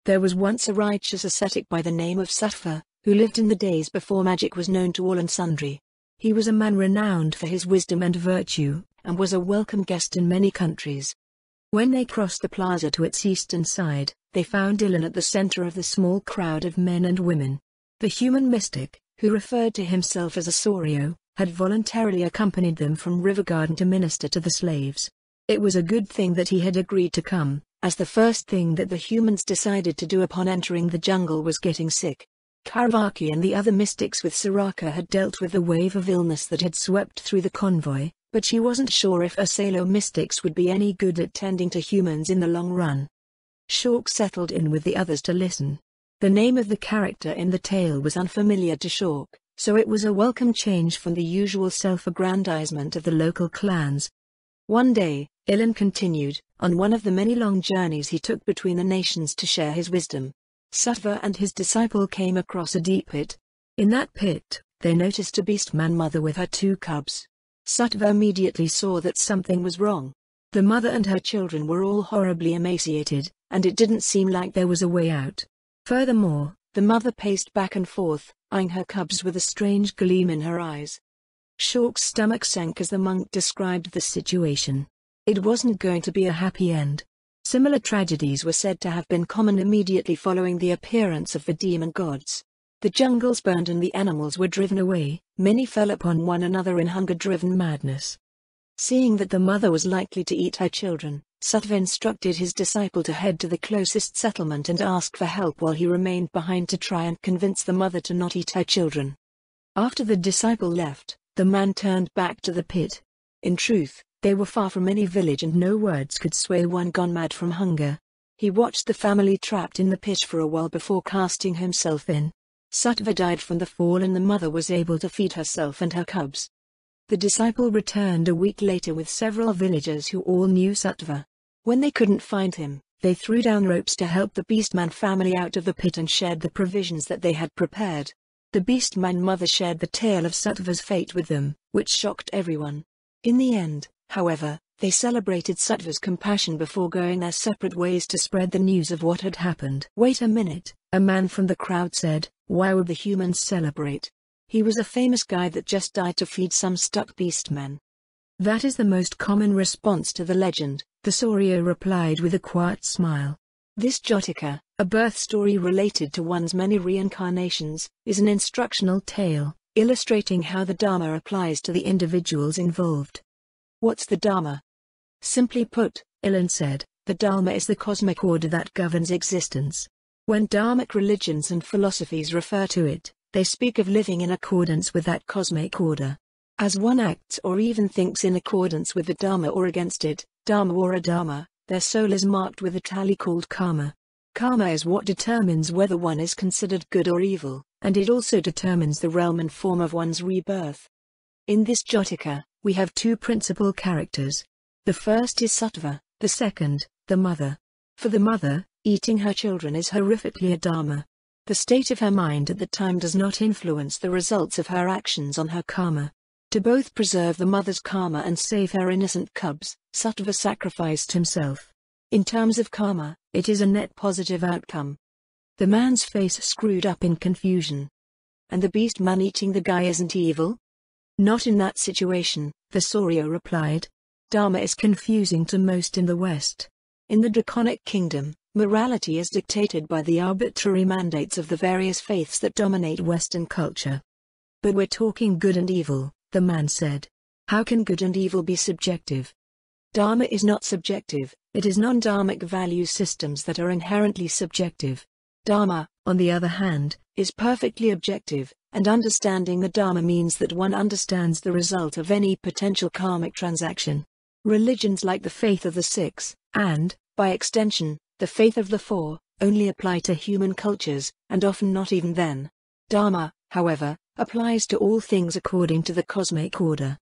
There was once a righteous ascetic by the name of Sattva, who lived in the days before magic was known to all and sundry. He was a man renowned for his wisdom and virtue, and was a welcome guest in many countries. When they crossed the plaza to its eastern side, they found Dylan at the center of the small crowd of men and women. The human mystic, who referred to himself as a Sorio, had voluntarily accompanied them from River Garden to minister to the slaves. It was a good thing that he had agreed to come, as the first thing that the humans decided to do upon entering the jungle was getting sick. Karavaki and the other mystics with Soraka had dealt with the wave of illness that had swept through the convoy, but she wasn't sure if Asalo mystics would be any good at tending to humans in the long run. Shawk settled in with the others to listen. The name of the character in the tale was unfamiliar to Shawk, so it was a welcome change from the usual self-aggrandizement of the local clans. One day, Ilan continued, on one of the many long journeys he took between the nations to share his wisdom. Sattva and his disciple came across a deep pit. In that pit, they noticed a beastman mother with her 2 cubs. Sattva immediately saw that something was wrong. The mother and her children were all horribly emaciated, and it didn't seem like there was a way out. Furthermore, the mother paced back and forth, eyeing her cubs with a strange gleam in her eyes. Shawk's stomach sank as the monk described the situation. It wasn't going to be a happy end. Similar tragedies were said to have been common immediately following the appearance of the demon gods. The jungles burned and the animals were driven away, many fell upon one another in hunger-driven madness. Seeing that the mother was likely to eat her children, Sattva instructed his disciple to head to the closest settlement and ask for help while he remained behind to try and convince the mother to not eat her children. After the disciple left, the man turned back to the pit. In truth, they were far from any village and no words could sway one gone mad from hunger. He watched the family trapped in the pit for a while before casting himself in. Sattva died from the fall and the mother was able to feed herself and her cubs. The disciple returned a week later with several villagers who all knew Sattva. When they couldn't find him, they threw down ropes to help the Beastman family out of the pit and shared the provisions that they had prepared. The Beastman mother shared the tale of Sattva's fate with them, which shocked everyone. In the end, however, they celebrated Sattva's compassion before going their separate ways to spread the news of what had happened. "Wait a minute," a man from the crowd said, "why would the humans celebrate? He was a famous guy that just died to feed some stuck beastmen." "That is the most common response to the legend," the Sorio replied with a quiet smile. This Jyotika, a birth story related to one's many reincarnations, is an instructional tale, illustrating how the Dharma applies to the individuals involved. What's the Dharma? Simply put, Ilan said, the Dharma is the cosmic order that governs existence. When Dharmic religions and philosophies refer to it, they speak of living in accordance with that cosmic order. As one acts or even thinks in accordance with the Dharma or against it, Dharma or Adharma, their soul is marked with a tally called karma. Karma is what determines whether one is considered good or evil, and it also determines the realm and form of one's rebirth. In this Jyotika, we have 2 principal characters. The first is Sattva, the second, the mother. For the mother, eating her children is horrifically adharma. The state of her mind at the time does not influence the results of her actions on her karma. To both preserve the mother's karma and save her innocent cubs, Sattva sacrificed himself. In terms of karma, it is a net positive outcome. The man's face screwed up in confusion. And the beast man eating the guy isn't evil? Not in that situation, the Sorio replied. Dharma is confusing to most in the West. In the Draconic Kingdom, morality is dictated by the arbitrary mandates of the various faiths that dominate Western culture. But we're talking good and evil, the man said. How can good and evil be subjective? Dharma is not subjective, it is non-dharmic value systems that are inherently subjective. Dharma, on the other hand, is perfectly objective, and understanding the Dharma means that one understands the result of any potential karmic transaction. Religions like the faith of the 6, and, by extension, the faith of the 4, only apply to human cultures, and often not even then. Dharma, however, applies to all things according to the cosmic order.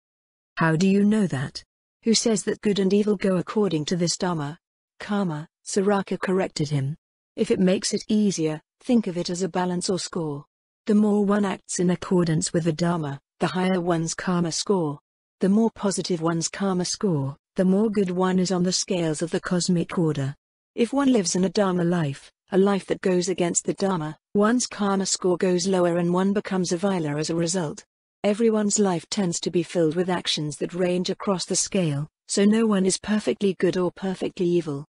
How do you know that? Who says that good and evil go according to this Dharma? Karma, Soraka corrected him. If it makes it easier, think of it as a balance or score. The more one acts in accordance with the Dharma, the higher one's karma score. The more positive one's karma score, the more good one is on the scales of the cosmic order. If one lives in a Dharma life, a life that goes against the Dharma, one's karma score goes lower and one becomes a viler as a result. Everyone's life tends to be filled with actions that range across the scale, so no one is perfectly good or perfectly evil.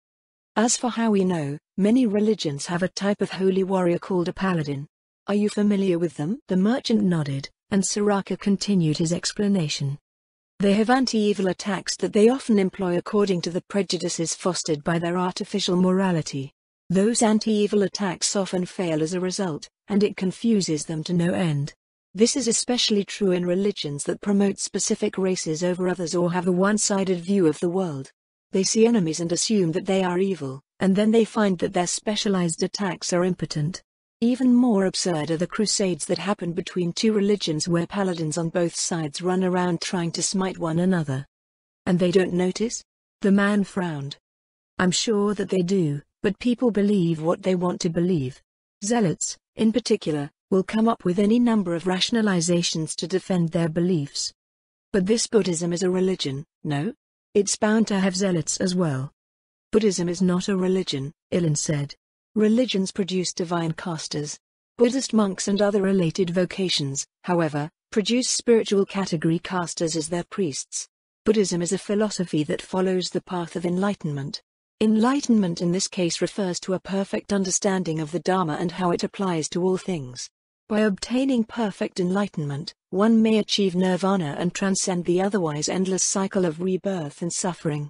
As for how we know, many religions have a type of holy warrior called a paladin. Are you familiar with them? The merchant nodded, and Soraka continued his explanation. They have anti-evil attacks that they often employ according to the prejudices fostered by their artificial morality. Those anti-evil attacks often fail as a result, and it confuses them to no end. This is especially true in religions that promote specific races over others or have a one-sided view of the world. They see enemies and assume that they are evil, and then they find that their specialized attacks are impotent. Even more absurd are the crusades that happen between two religions where paladins on both sides run around trying to smite one another. And they don't notice? The man frowned. I'm sure that they do, but people believe what they want to believe. Zealots, in particular, will come up with any number of rationalizations to defend their beliefs. But this Buddhism is a religion, no? It's bound to have zealots as well. Buddhism is not a religion, Ilan said. Religions produce divine casters. Buddhist monks and other related vocations, however, produce spiritual category casters as their priests. Buddhism is a philosophy that follows the path of enlightenment. Enlightenment in this case refers to a perfect understanding of the Dharma and how it applies to all things. By obtaining perfect enlightenment, one may achieve nirvana and transcend the otherwise endless cycle of rebirth and suffering.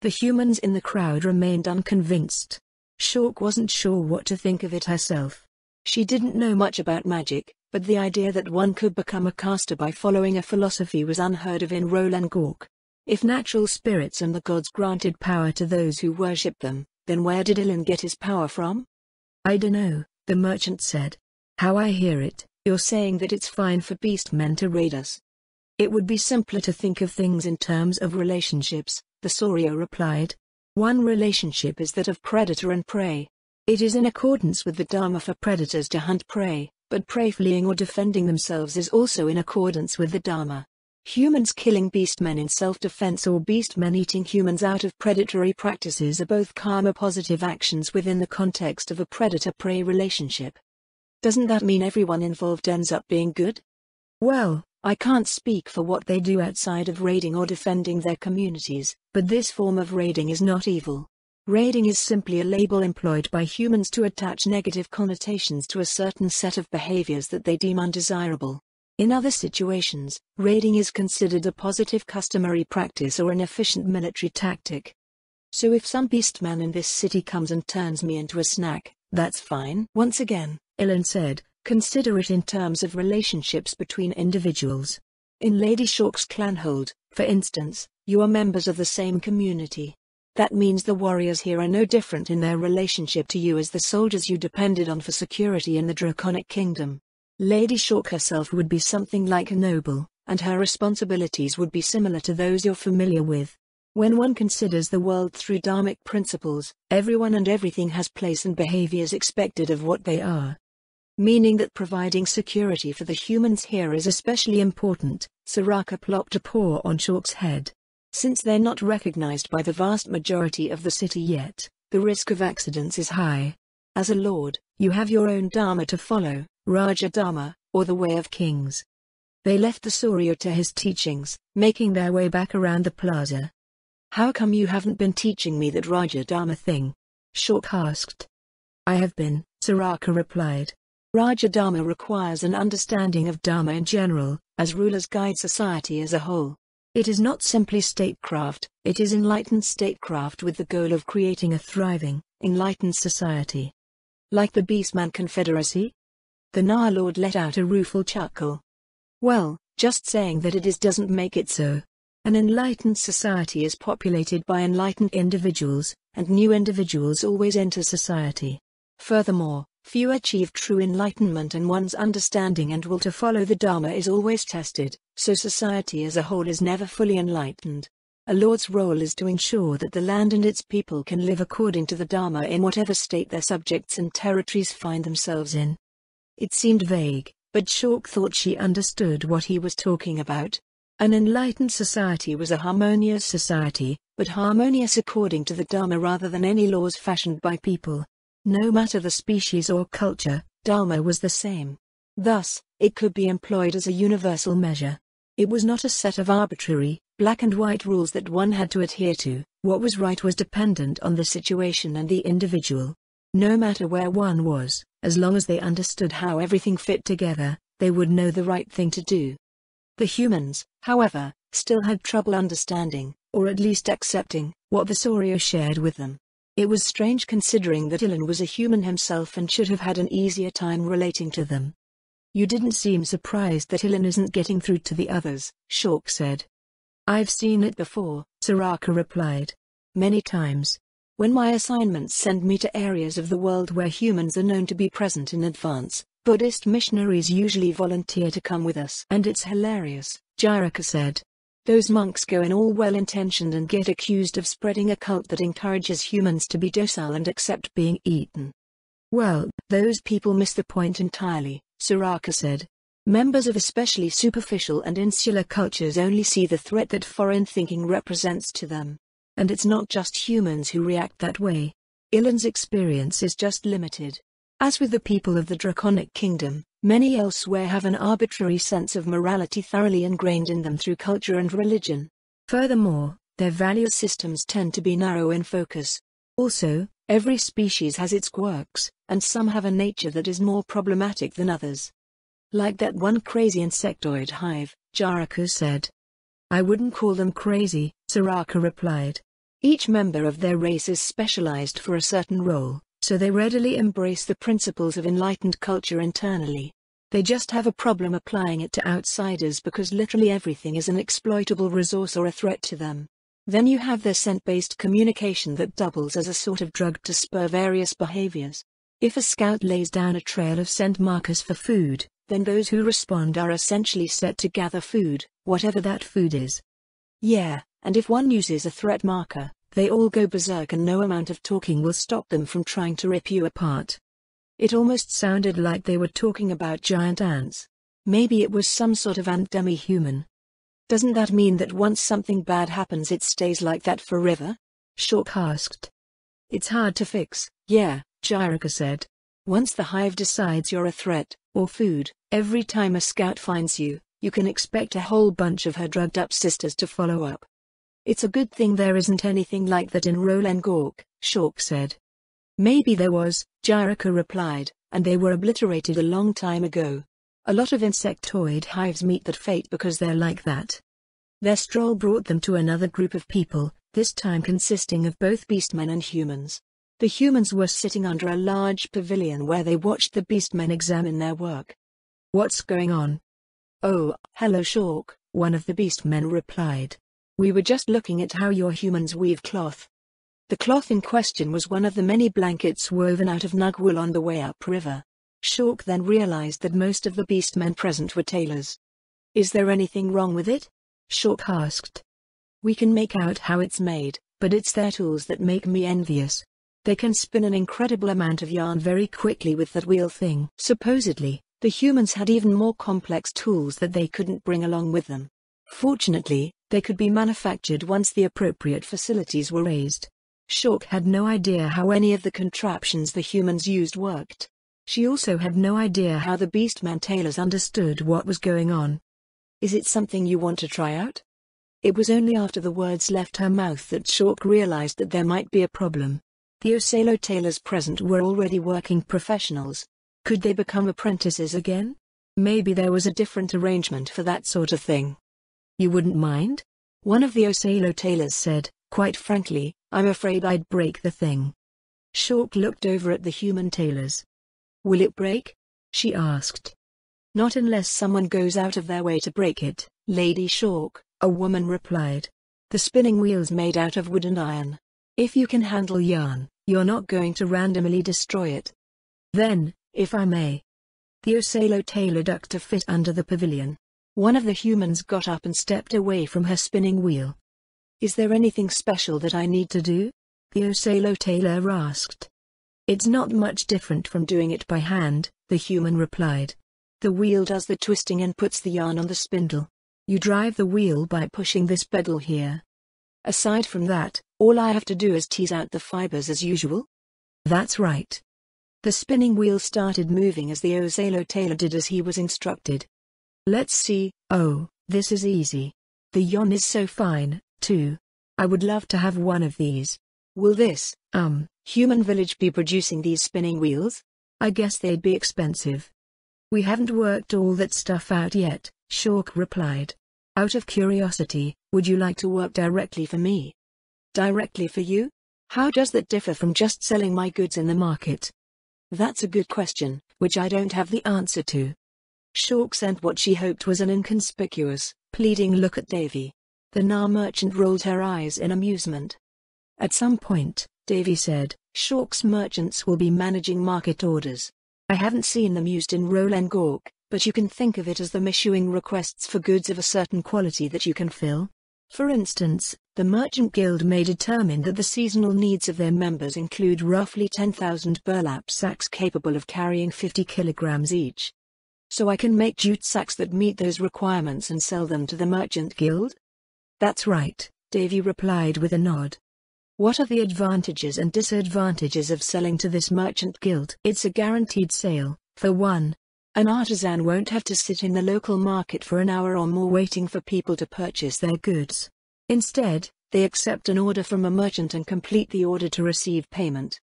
The humans in the crowd remained unconvinced. Shork wasn't sure what to think of it herself. She didn't know much about magic, but the idea that one could become a caster by following a philosophy was unheard of in Roland Gork. If natural spirits and the gods granted power to those who worship them, then where did Ilan get his power from? I dunno, the merchant said. How I hear it, you're saying that it's fine for beastmen to raid us. It would be simpler to think of things in terms of relationships, the Saurian replied. One relationship is that of predator and prey. It is in accordance with the Dharma for predators to hunt prey, but prey fleeing or defending themselves is also in accordance with the Dharma. Humans killing beastmen in self-defense or beastmen eating humans out of predatory practices are both karma-positive actions within the context of a predator-prey relationship. Doesn't that mean everyone involved ends up being good? Well, I can't speak for what they do outside of raiding or defending their communities, but this form of raiding is not evil. Raiding is simply a label employed by humans to attach negative connotations to a certain set of behaviors that they deem undesirable. In other situations, raiding is considered a positive customary practice or an efficient military tactic. So if some beastman in this city comes and turns me into a snack, that's fine. Once again, Ilan said, consider it in terms of relationships between individuals. In Lady Shork's clanhold, for instance, you are members of the same community. That means the warriors here are no different in their relationship to you as the soldiers you depended on for security in the Draconic Kingdom. Lady Shork herself would be something like a noble, and her responsibilities would be similar to those you're familiar with. When one considers the world through dharmic principles, everyone and everything has place and behaviors expected of what they are. Meaning that providing security for the humans here is especially important. Soraka plopped a paw on Shork's head. Since they're not recognized by the vast majority of the city yet, the risk of accidents is high. As a lord, you have your own dharma to follow, Raja Dharma, or the way of kings. They left the Surya to his teachings, making their way back around the plaza. How come you haven't been teaching me that Raja Dharma thing? Shork asked. I have been, Soraka replied. Raja Dharma requires an understanding of Dharma in general, as rulers guide society as a whole. It is not simply statecraft, it is enlightened statecraft with the goal of creating a thriving, enlightened society. Like the Beastman Confederacy? The Nar Lord let out a rueful chuckle. Well, just saying that it is doesn't make it so. An enlightened society is populated by enlightened individuals, and new individuals always enter society. Furthermore, few achieve true enlightenment and one's understanding and will to follow the Dharma is always tested, so society as a whole is never fully enlightened. A lord's role is to ensure that the land and its people can live according to the Dharma in whatever state their subjects and territories find themselves in. It seemed vague, but Shork thought she understood what he was talking about. An enlightened society was a harmonious society, but harmonious according to the Dharma rather than any laws fashioned by people. No matter the species or culture, Dharma was the same. Thus, it could be employed as a universal measure. It was not a set of arbitrary, black and white rules that one had to adhere to. What was right was dependent on the situation and the individual. No matter where one was, as long as they understood how everything fit together, they would know the right thing to do. The humans, however, still had trouble understanding, or at least accepting, what the Saurian shared with them. It was strange considering that Ilan was a human himself and should have had an easier time relating to them. "You didn't seem surprised that Ilan isn't getting through to the others," Shulk said. "I've seen it before," Soraka replied. "Many times. When my assignments send me to areas of the world where humans are known to be present in advance, Buddhist missionaries usually volunteer to come with us." "And it's hilarious," Jiraka said. "Those monks go in all well-intentioned and get accused of spreading a cult that encourages humans to be docile and accept being eaten." "Well, those people miss the point entirely," Soraka said. "Members of especially superficial and insular cultures only see the threat that foreign thinking represents to them. And it's not just humans who react that way. Ilan's experience is just limited. As with the people of the Draconic Kingdom, many elsewhere have an arbitrary sense of morality thoroughly ingrained in them through culture and religion. Furthermore, their value systems tend to be narrow in focus. Also, every species has its quirks, and some have a nature that is more problematic than others. Like that one crazy insectoid hive," Jaraku said. "I wouldn't call them crazy," Soraka replied. "Each member of their race is specialized for a certain role, so they readily embrace the principles of enlightened culture internally. They just have a problem applying it to outsiders because literally everything is an exploitable resource or a threat to them. Then you have their scent-based communication that doubles as a sort of drug to spur various behaviors. If a scout lays down a trail of scent markers for food, then those who respond are essentially set to gather food, whatever that food is. Yeah, and if one uses a threat marker, they all go berserk and no amount of talking will stop them from trying to rip you apart." It almost sounded like they were talking about giant ants. Maybe it was some sort of ant demi-human. "Doesn't that mean that once something bad happens it stays like that forever?" Shulk asked. "It's hard to fix." "Yeah," Jiraka said. "Once the hive decides you're a threat, or food, every time a scout finds you, you can expect a whole bunch of her drugged-up sisters to follow up." "It's a good thing there isn't anything like that in Rolengork," Shulk said. "Maybe there was," Jiraka replied, "and they were obliterated a long time ago. A lot of insectoid hives meet that fate because they're like that." Their stroll brought them to another group of people, this time consisting of both beastmen and humans. The humans were sitting under a large pavilion where they watched the beastmen examine their work. "What's going on?" "Oh, hello Shulk," one of the beastmen replied. "We were just looking at how your humans weave cloth." The cloth in question was one of the many blankets woven out of nug wool on the way upriver. Shulk then realized that most of the beastmen present were tailors. "Is there anything wrong with it?" Shulk asked. "We can make out how it's made, but it's their tools that make me envious. They can spin an incredible amount of yarn very quickly with that wheel thing." Supposedly, the humans had even more complex tools that they couldn't bring along with them. Fortunately, they could be manufactured once the appropriate facilities were raised. Shulk had no idea how any of the contraptions the humans used worked. She also had no idea how the beastman tailors understood what was going on. "Is it something you want to try out?" It was only after the words left her mouth that Shulk realized that there might be a problem. The Osalo tailors present were already working professionals. Could they become apprentices again? Maybe there was a different arrangement for that sort of thing. "You wouldn't mind?" one of the Osalo tailors said. "Quite frankly, I'm afraid I'd break the thing." Shulk looked over at the human tailors. "Will it break?" she asked. "Not unless someone goes out of their way to break it, Lady Shulk," a woman replied. "The spinning wheel's made out of wood and iron. If you can handle yarn, you're not going to randomly destroy it." "Then, if I may." The Osalo tailor ducked a fit under the pavilion. One of the humans got up and stepped away from her spinning wheel. "Is there anything special that I need to do?" the Osalo tailor asked. "It's not much different from doing it by hand," the human replied. "The wheel does the twisting and puts the yarn on the spindle. You drive the wheel by pushing this pedal here. Aside from that, all I have to do is tease out the fibers as usual?" "That's right. The spinning wheel started moving as the Ozalo tailor did as he was instructed. Let's see. Oh, this is easy. The yarn is so fine, too. I would love to have one of these. Will this, human village be producing these spinning wheels? I guess they'd be expensive. We haven't worked all that stuff out yet, Shulk replied. Out of curiosity, would you like to work directly for me? Directly for you? How does that differ from just selling my goods in the market? That's a good question, which I don't have the answer to. Shulk sent what she hoped was an inconspicuous, pleading look at Davy. The Nar merchant rolled her eyes in amusement. At some point, Davy said, Shulk's merchants will be managing market orders. I haven't seen them used in Rolengork, but you can think of it as them issuing requests for goods of a certain quality that you can fill. For instance, the Merchant Guild may determine that the seasonal needs of their members include roughly 10,000 burlap sacks capable of carrying 50 kilograms each. So I can make jute sacks that meet those requirements and sell them to the Merchant Guild? That's right, Davy replied with a nod. What are the advantages and disadvantages of selling to this Merchant Guild? It's a guaranteed sale, for one. An artisan won't have to sit in the local market for an hour or more waiting for people to purchase their goods. Instead, they accept an order from a merchant and complete the order to receive payment.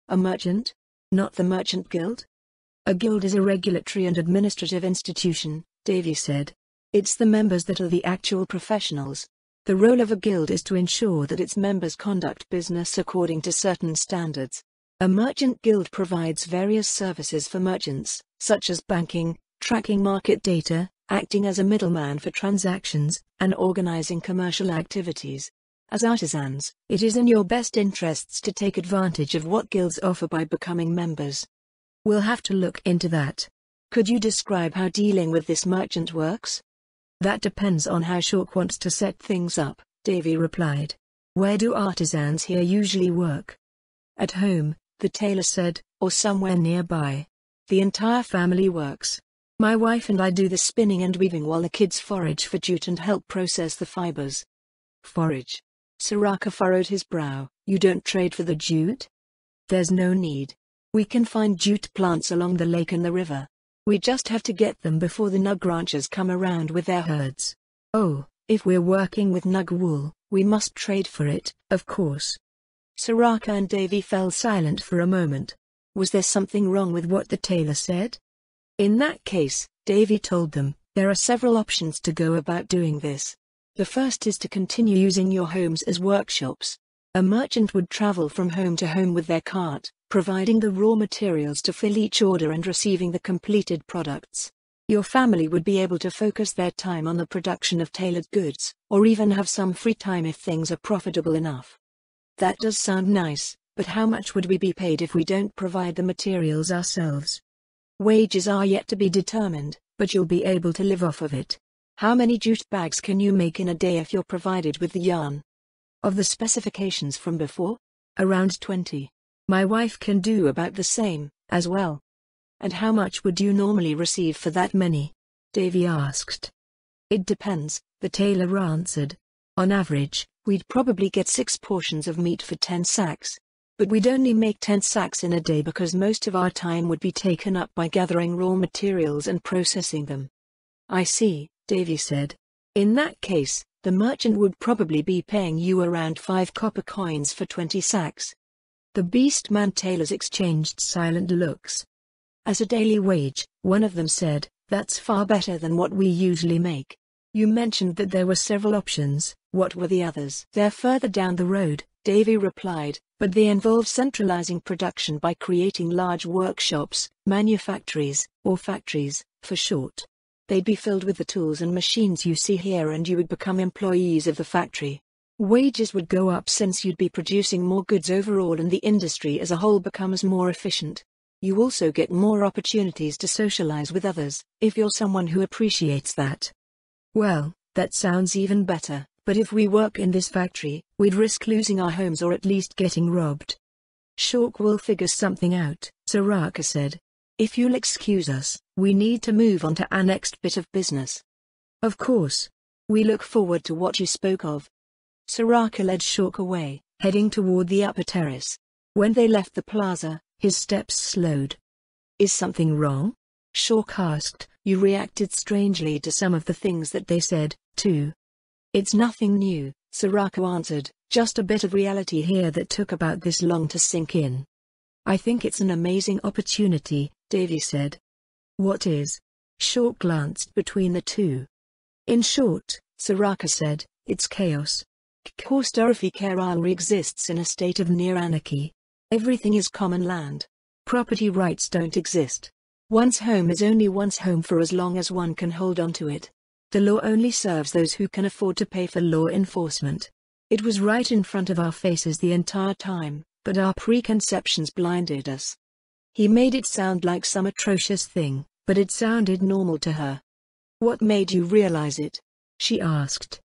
A merchant? Not the Merchant Guild? A guild is a regulatory and administrative institution, Davy said. It's the members that are the actual professionals. The role of a guild is to ensure that its members conduct business according to certain standards. A merchant guild provides various services for merchants, such as banking, tracking market data, acting as a middleman for transactions, and organizing commercial activities. As artisans, it is in your best interests to take advantage of what guilds offer by becoming members. We'll have to look into that. Could you describe how dealing with this merchant works? That depends on how Shulk wants to set things up, Davy replied. Where do artisans here usually work? At home, the tailor said, or somewhere nearby. The entire family works. My wife and I do the spinning and weaving while the kids forage for jute and help process the fibers. Forage. Soraka furrowed his brow. You don't trade for the jute? There's no need. We can find jute plants along the lake and the river. We just have to get them before the nug ranchers come around with their herds. Oh, if we're working with nug wool, we must trade for it, of course. Soraka and Davy fell silent for a moment. Was there something wrong with what the tailor said? In that case, Davy told them, there are several options to go about doing this. The first is to continue using your homes as workshops. A merchant would travel from home to home with their cart, providing the raw materials to fill each order and receiving the completed products. Your family would be able to focus their time on the production of tailored goods, or even have some free time if things are profitable enough. That does sound nice, but how much would we be paid if we don't provide the materials ourselves? Wages are yet to be determined, but you'll be able to live off of it. How many jute bags can you make in a day if you're provided with the yarn? Of the specifications from before? Around 20. My wife can do about the same, as well. And how much would you normally receive for that many? Davy asked. It depends, the tailor answered. On average, we'd probably get 6 portions of meat for 10 sacks. But we'd only make 10 sacks in a day because most of our time would be taken up by gathering raw materials and processing them. I see, Davy said. In that case, the merchant would probably be paying you around 5 copper coins for 20 sacks. The Beastman tailors exchanged silent looks. As a daily wage, one of them said, that's far better than what we usually make. You mentioned that there were several options. What were the others? They're further down the road, Davy replied, but they involve centralizing production by creating large workshops, manufactories, or factories, for short. They'd be filled with the tools and machines you see here and you would become employees of the factory. Wages would go up since you'd be producing more goods overall and the industry as a whole becomes more efficient. You also get more opportunities to socialize with others, if you're someone who appreciates that. Well, that sounds even better, but if we work in this factory, we'd risk losing our homes or at least getting robbed. Shulk will figure something out, Soraka said. If you'll excuse us, we need to move on to our next bit of business. Of course. We look forward to what you spoke of. Soraka led Shulk away, heading toward the upper terrace. When they left the plaza, His steps slowed. Is something wrong? Shawk asked. You reacted strangely to some of the things that they said, too. It's nothing new, Soraka answered, just a bit of reality here that took about this long to sink in. I think it's an amazing opportunity, Davy said. What is? Shawk glanced between the two. In short, Soraka said, it's chaos. Kostarfi exists in a state of near anarchy. Everything is common land. Property rights don't exist. One's home is only one's home for as long as one can hold on to it. The law only serves those who can afford to pay for law enforcement. It was right in front of our faces the entire time, but our preconceptions blinded us. He made it sound like some atrocious thing, but it sounded normal to her. What made you realize it? She asked.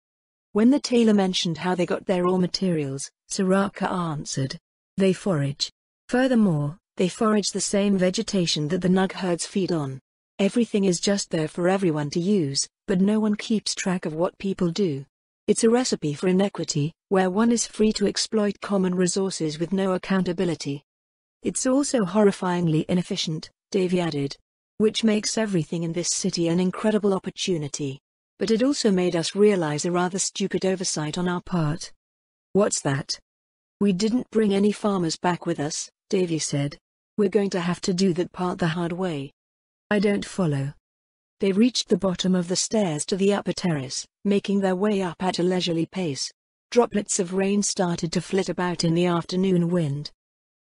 When the tailor mentioned how they got their raw materials, Soraka answered. They forage. Furthermore, they forage the same vegetation that the Nug herds feed on. Everything is just there for everyone to use, but no one keeps track of what people do. It's a recipe for inequity, where one is free to exploit common resources with no accountability. It's also horrifyingly inefficient, Davy added. Which makes everything in this city an incredible opportunity. But it also made us realize a rather stupid oversight on our part. What's that? We didn't bring any farmers back with us, Davy said. We're going to have to do that part the hard way. I don't follow. They reached the bottom of the stairs to the upper terrace, making their way up at a leisurely pace. Droplets of rain started to flit about in the afternoon wind.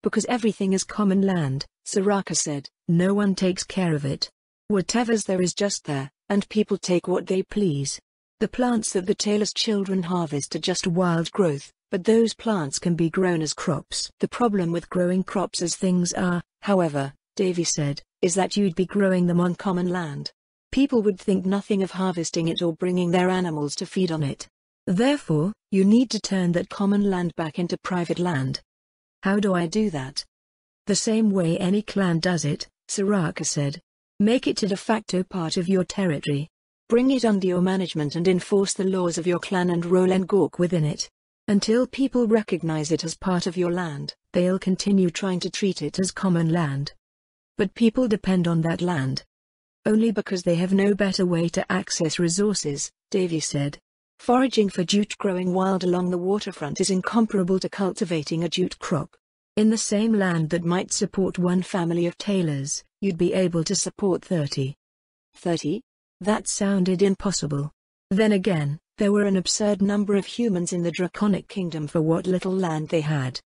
Because everything is common land, Soraka said, no one takes care of it. Whatever's there is just there, and people take what they please. The plants that the tailor's children harvest are just wild growth, but those plants can be grown as crops. The problem with growing crops as things are, however, Davy said, is that you'd be growing them on common land. People would think nothing of harvesting it or bringing their animals to feed on it. Therefore, you need to turn that common land back into private land. How do I do that? The same way any clan does it, Soraka said. Make it a de facto part of your territory. Bring it under your management and enforce the laws of your clan and roll Ngork within it. Until people recognize it as part of your land, they'll continue trying to treat it as common land. But people depend on that land. Only because they have no better way to access resources, Davy said. Foraging for jute growing wild along the waterfront is incomparable to cultivating a jute crop. In the same land that might support one family of tailors, you'd be able to support 30. 30? That sounded impossible. Then again, there were an absurd number of humans in the Draconic Kingdom for what little land they had.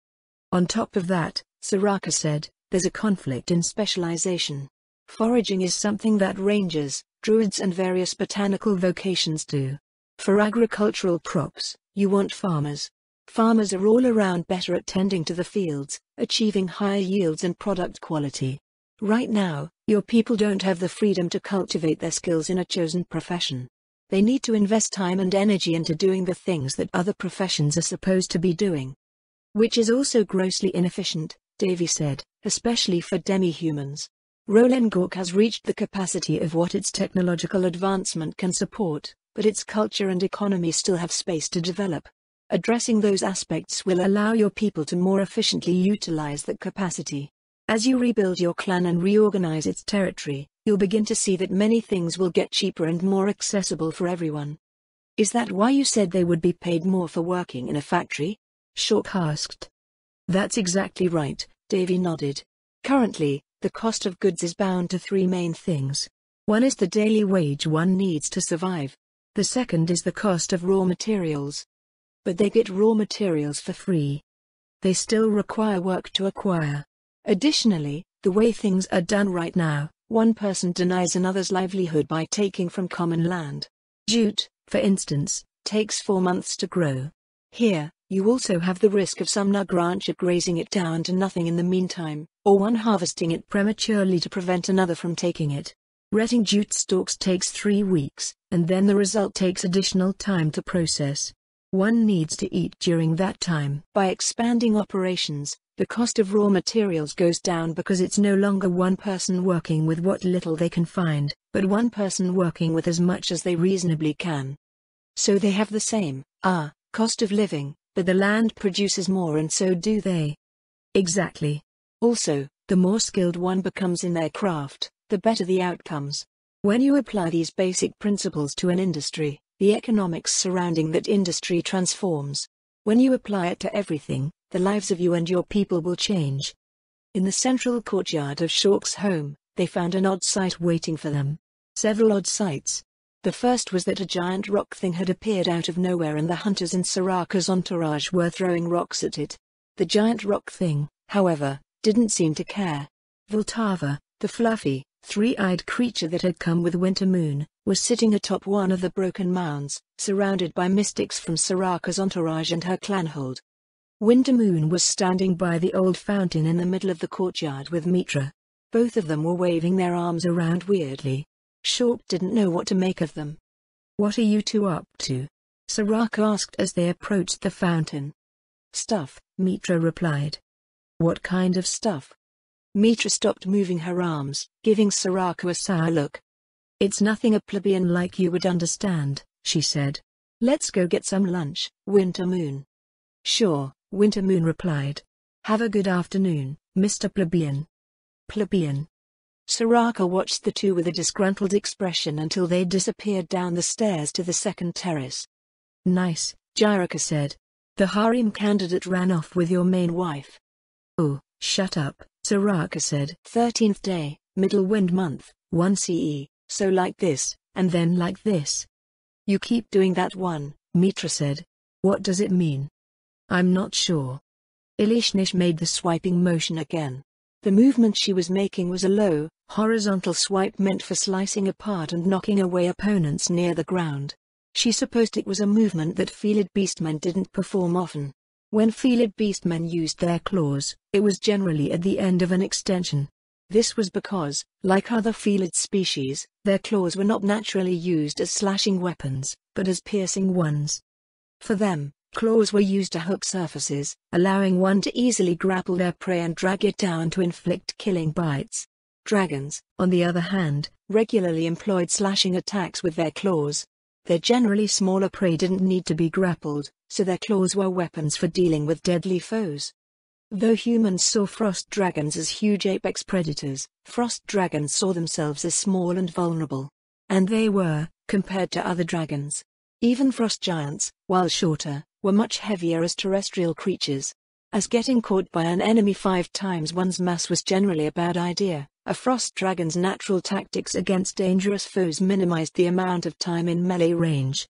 On top of that, Soraka said, there's a conflict in specialization. Foraging is something that rangers, druids and various botanical vocations do. For agricultural crops, you want farmers. Farmers are all around better at tending to the fields, achieving higher yields and product quality. Right now, your people don't have the freedom to cultivate their skills in a chosen profession. They need to invest time and energy into doing the things that other professions are supposed to be doing. Which is also grossly inefficient, Davy said, especially for demi-humans. Rolengork has reached the capacity of what its technological advancement can support, but its culture and economy still have space to develop. Addressing those aspects will allow your people to more efficiently utilize that capacity. As you rebuild your clan and reorganize its territory, you'll begin to see that many things will get cheaper and more accessible for everyone. Is that why you said they would be paid more for working in a factory? Shawk asked. That's exactly right, Davy nodded. Currently, the cost of goods is bound to three main things. One is the daily wage one needs to survive. The second is the cost of raw materials. But they get raw materials for free. They still require work to acquire. Additionally, the way things are done right now, one person denies another's livelihood by taking from common land. Jute, for instance, takes 4 months to grow. Here, you also have the risk of some nug rancher grazing it down to nothing in the meantime, or one harvesting it prematurely to prevent another from taking it. Retting jute stalks takes 3 weeks, and then the result takes additional time to process. One needs to eat during that time. By expanding operations, the cost of raw materials goes down because it's no longer one person working with what little they can find, but one person working with as much as they reasonably can. So they have the same, cost of living, but the land produces more and so do they. Exactly. Also, The more skilled one becomes in their craft, the better the outcomes. When you apply these basic principles to an industry, the economics surrounding that industry transforms. When you apply it to everything, the lives of you and your people will change. In the central courtyard of Shork's home, they found an odd sight waiting for them. Several odd sights. The first was that a giant rock thing had appeared out of nowhere and the hunters in Soraka's entourage were throwing rocks at it. The giant rock thing, however, didn't seem to care. Voltava, the fluffy, three-eyed creature that had come with Winter Moon, was sitting atop one of the broken mounds, surrounded by mystics from Soraka's entourage and her clanhold. Winter Moon was standing by the old fountain in the middle of the courtyard with Mitra. Both of them were waving their arms around weirdly. Shork didn't know what to make of them. "What are you two up to?" Soraka asked as they approached the fountain. "Stuff," Mitra replied. "What kind of stuff?" Mitra stopped moving her arms, giving Soraka a sour look. "It's nothing a plebeian like you would understand," she said. "Let's go get some lunch, Winter Moon." "Sure," Winter Moon replied. "Have a good afternoon, Mr. Plebeian." Plebeian. Soraka watched the two with a disgruntled expression until they disappeared down the stairs to the second terrace. "Nice," Jiraka said. "The harem candidate ran off with your main wife." "Oh, shut up," Soraka said. 13th day, middle wind month, 1 CE, so like this, and then like this. "You keep doing that one," Mitra said. "What does it mean?" "I'm not sure." Ilishnish made the swiping motion again. The movement she was making was a low, horizontal swipe meant for slicing apart and knocking away opponents near the ground. She supposed it was a movement that Felid beastmen didn't perform often. When Felid beastmen used their claws, it was generally at the end of an extension. This was because, like other Felid species, their claws were not naturally used as slashing weapons, but as piercing ones. For them, claws were used to hook surfaces, allowing one to easily grapple their prey and drag it down to inflict killing bites. Dragons, on the other hand, regularly employed slashing attacks with their claws. Their generally smaller prey didn't need to be grappled, so their claws were weapons for dealing with deadly foes. Though humans saw frost dragons as huge apex predators, frost dragons saw themselves as small and vulnerable. And they were, compared to other dragons. Even frost giants, while shorter, were much heavier as terrestrial creatures. As getting caught by an enemy 5 times one's mass was generally a bad idea, a frost dragon's natural tactics against dangerous foes minimized the amount of time in melee range.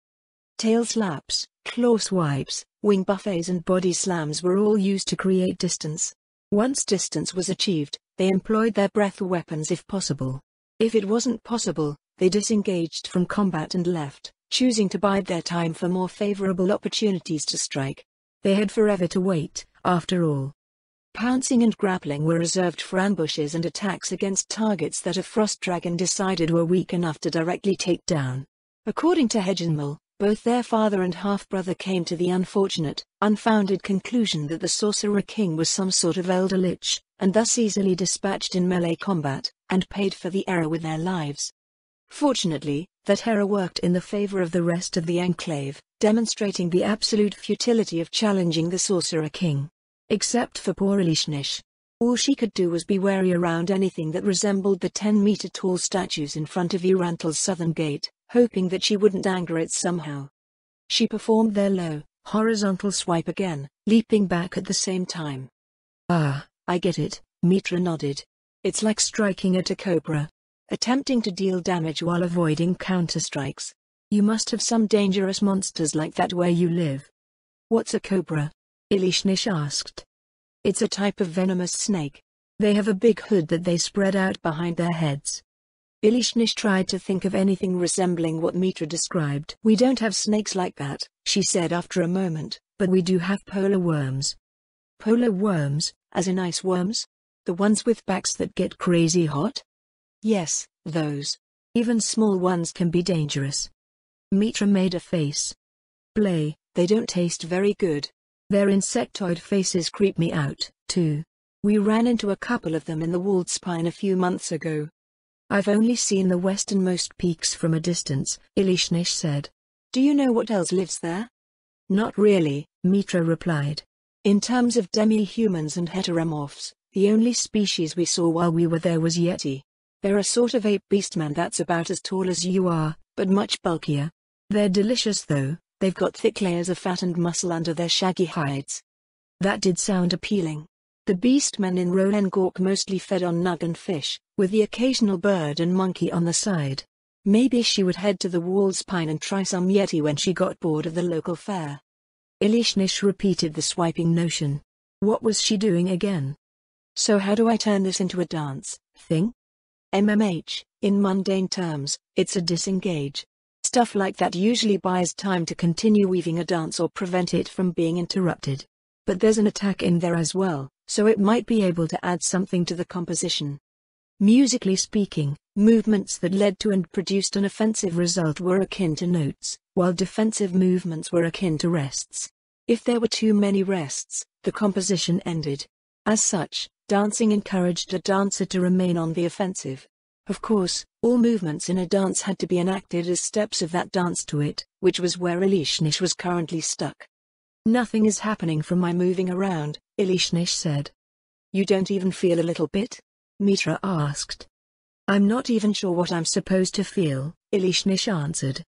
Tail slaps, claw swipes, wing buffets and body slams were all used to create distance. Once distance was achieved, they employed their breath weapons if possible. If it wasn't possible, they disengaged from combat and left, choosing to bide their time for more favorable opportunities to strike. They had forever to wait, after all. Pouncing and grappling were reserved for ambushes and attacks against targets that a frost dragon decided were weak enough to directly take down. According to Hegenmal, both their father and half-brother came to the unfortunate, unfounded conclusion that the Sorcerer King was some sort of elder lich, and thus easily dispatched in melee combat, and paid for the error with their lives. Fortunately, that error worked in the favor of the rest of the Enclave, demonstrating the absolute futility of challenging the Sorcerer King. Except for poor Ilishnish. All she could do was be wary around anything that resembled the 10-meter-tall statues in front of Urantal's southern gate, hoping that she wouldn't anger it somehow. She performed their low, horizontal swipe again, leaping back at the same time. "Ah, I get it," Mitra nodded. "It's like striking at a cobra. Attempting to deal damage while avoiding counterstrikes. You must have some dangerous monsters like that where you live." "What's a cobra?" Ilishnish asked. "It's a type of venomous snake. They have a big hood that they spread out behind their heads." Ilishnish tried to think of anything resembling what Mitra described. "We don't have snakes like that," she said after a moment, "but we do have polar worms." "Polar worms, as in ice worms? The ones with backs that get crazy hot?" "Yes, those. Even small ones can be dangerous." Mitra made a face. "Blay, they don't taste very good. Their insectoid faces creep me out, too. We ran into a couple of them in the walled spine a few months ago." "I've only seen the westernmost peaks from a distance," Ilishnish said. "Do you know what else lives there?" "Not really," Mitra replied. "In terms of demi-humans and heteromorphs, The only species we saw while we were there was Yeti. They're a sort of ape beastman that's about as tall as you are, but much bulkier. They're delicious though, they've got thick layers of fat and muscle under their shaggy hides. That did sound appealing. The beastmen in Rolengork mostly fed on nug and fish, with the occasional bird and monkey on the side. Maybe she would head to the Wallspine and try some Yeti when she got bored of the local fare. Ilishnish repeated the swiping notion. What was she doing again? So how do I turn this into a dance thing? MMH, in mundane terms, it's a disengage. Stuff like that usually buys time to continue weaving a dance or prevent it from being interrupted. But there's an attack in there as well, so it might be able to add something to the composition. Musically speaking, movements that led to and produced an offensive result were akin to notes, while defensive movements were akin to rests. If there were too many rests, the composition ended. As such, dancing encouraged a dancer to remain on the offensive. Of course, all movements in a dance had to be enacted as steps of that dance to it, which was where Ilishnish was currently stuck. Nothing is happening from my moving around, Ilishnish said. You don't even feel a little bit? Mitra asked. I'm not even sure what I'm supposed to feel, Ilishnish answered.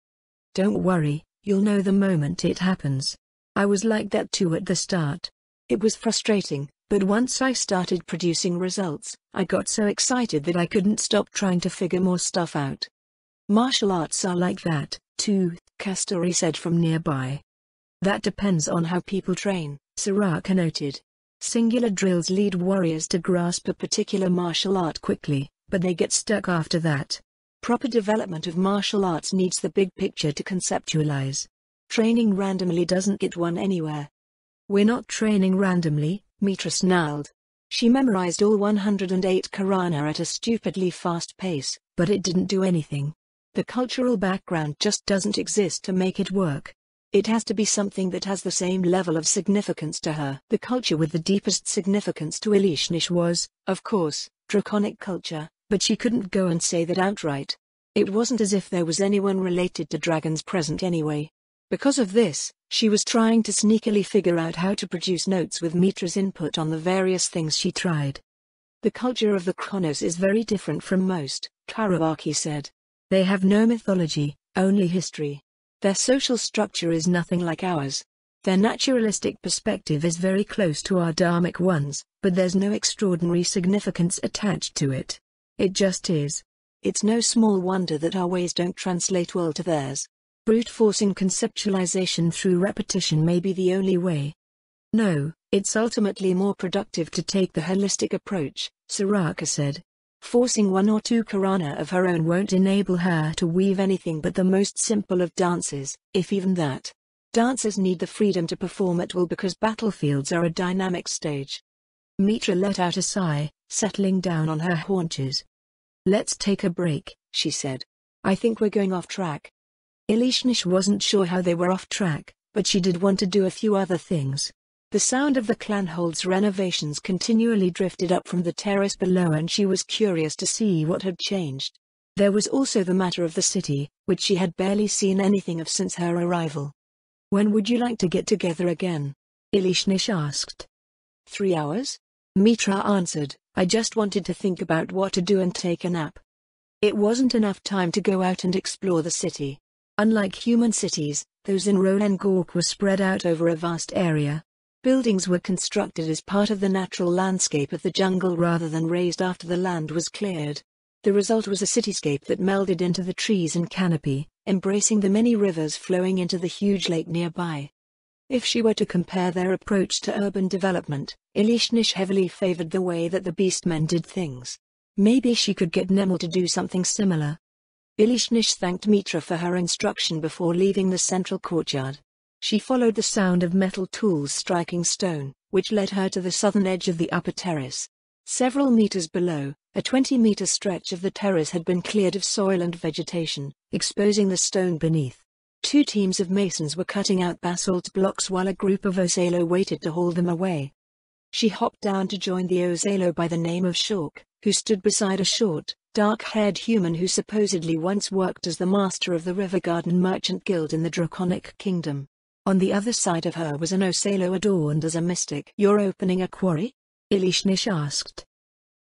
Don't worry, you'll know the moment it happens. I was like that too at the start. It was frustrating, but once I started producing results, I got so excited that I couldn't stop trying to figure more stuff out. Martial arts are like that, too, Kasturi said from nearby. That depends on how people train, Soraka noted. Singular drills lead warriors to grasp a particular martial art quickly, but they get stuck after that. Proper development of martial arts needs the big picture to conceptualize. Training randomly doesn't get one anywhere. We're not training randomly, Mitra snarled. She memorized all 108 Karana at a stupidly fast pace, but it didn't do anything. The cultural background just doesn't exist to make it work. It has to be something that has the same level of significance to her. The culture with the deepest significance to Ilishnish was, of course, draconic culture, but she couldn't go and say that outright. It wasn't as if there was anyone related to dragons present anyway. Because of this, she was trying to sneakily figure out how to produce notes with Mitra's input on the various things she tried. The culture of the Kronos is very different from most, Kawabaki said. They have no mythology, only history. Their social structure is nothing like ours. Their naturalistic perspective is very close to our dharmic ones, but there's no extraordinary significance attached to it. It just is. It's no small wonder that our ways don't translate well to theirs. Brute-forcing conceptualization through repetition may be the only way. No, it's ultimately more productive to take the holistic approach, Soraka said. Forcing one or two Karana of her own won't enable her to weave anything but the most simple of dances, if even that. Dancers need the freedom to perform at will because battlefields are a dynamic stage. Mitra let out a sigh, settling down on her haunches. Let's take a break, she said. I think we're going off track. Ilishnish wasn't sure how they were off track, but she did want to do a few other things. The sound of the Clanhold's renovations continually drifted up from the terrace below and she was curious to see what had changed. There was also the matter of the city, which she had barely seen anything of since her arrival. When would you like to get together again? Ilishnish asked. 3 hours? Mitra answered, I just wanted to think about what to do and take a nap. It wasn't enough time to go out and explore the city. Unlike human cities, those in Rolengork were spread out over a vast area. Buildings were constructed as part of the natural landscape of the jungle rather than raised after the land was cleared. The result was a cityscape that melded into the trees and canopy, embracing the many rivers flowing into the huge lake nearby. If she were to compare their approach to urban development, Ilishnish heavily favored the way that the beastmen did things. Maybe she could get Nemel to do something similar. Ilishnish thanked Mitra for her instruction before leaving the central courtyard. She followed the sound of metal tools striking stone, which led her to the southern edge of the upper terrace. Several meters below, a 20-meter stretch of the terrace had been cleared of soil and vegetation, exposing the stone beneath. 2 teams of masons were cutting out basalt blocks while a group of Osalo waited to haul them away. She hopped down to join the Osalo by the name of Shork, who stood beside a short, dark-haired human who supposedly once worked as the master of the River Garden Merchant Guild in the Draconic Kingdom. On the other side of her was an Osalo adorned as a mystic. You're opening a quarry? Ilishnish asked.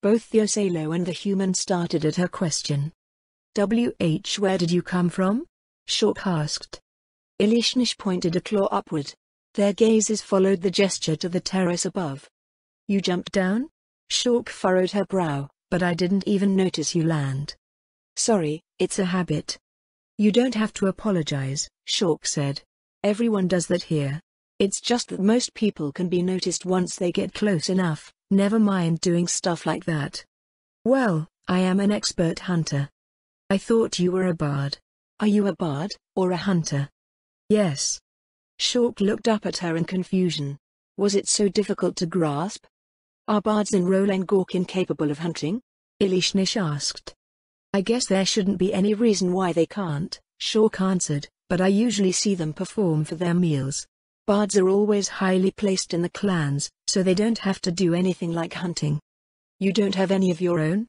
Both the Osalo and the human started at her question. Where did you come from? Shork asked. Ilishnish pointed a claw upward. Their gazes followed the gesture to the terrace above. You jumped down? Shork furrowed her brow, but I didn't even notice you land. Sorry, it's a habit. You don't have to apologize, Shork said. Everyone does that here. It's just that most people can be noticed once they get close enough, never mind doing stuff like that. Well, I am an expert hunter. I thought you were a bard. Are you a bard, or a hunter? Yes. Shork looked up at her in confusion. Was it so difficult to grasp? Are bards in Roland Gork incapable of hunting? Ilishnish asked. I guess there shouldn't be any reason why they can't, Shork answered, but I usually see them perform for their meals. Bards are always highly placed in the clans, so they don't have to do anything like hunting. You don't have any of your own?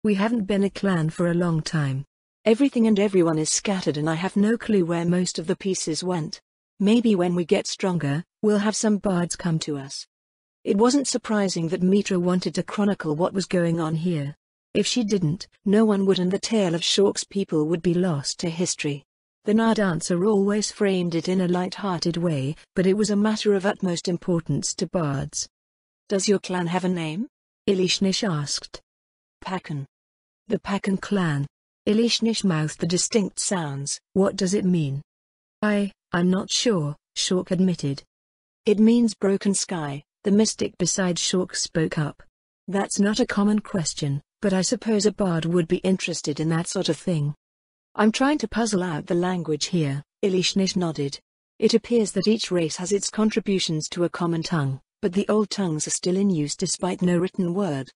We haven't been a clan for a long time. Everything and everyone is scattered and I have no clue where most of the pieces went. Maybe when we get stronger, we'll have some bards come to us. It wasn't surprising that Mitra wanted to chronicle what was going on here. If she didn't, no one would, and the tale of Shork's people would be lost to history. The Nard answer always framed it in a light-hearted way, but it was a matter of utmost importance to bards. Does your clan have a name? Ilishnish asked. Pakan. The Pakan clan. Ilishnish mouthed the distinct sounds. What does it mean? I'm not sure, Shork admitted. It means broken sky, the mystic beside Shork spoke up. That's not a common question, but I suppose a bard would be interested in that sort of thing. I'm trying to puzzle out the language here, Ilishnish nodded. It appears that each race has its contributions to a common tongue, but the old tongues are still in use despite no written word.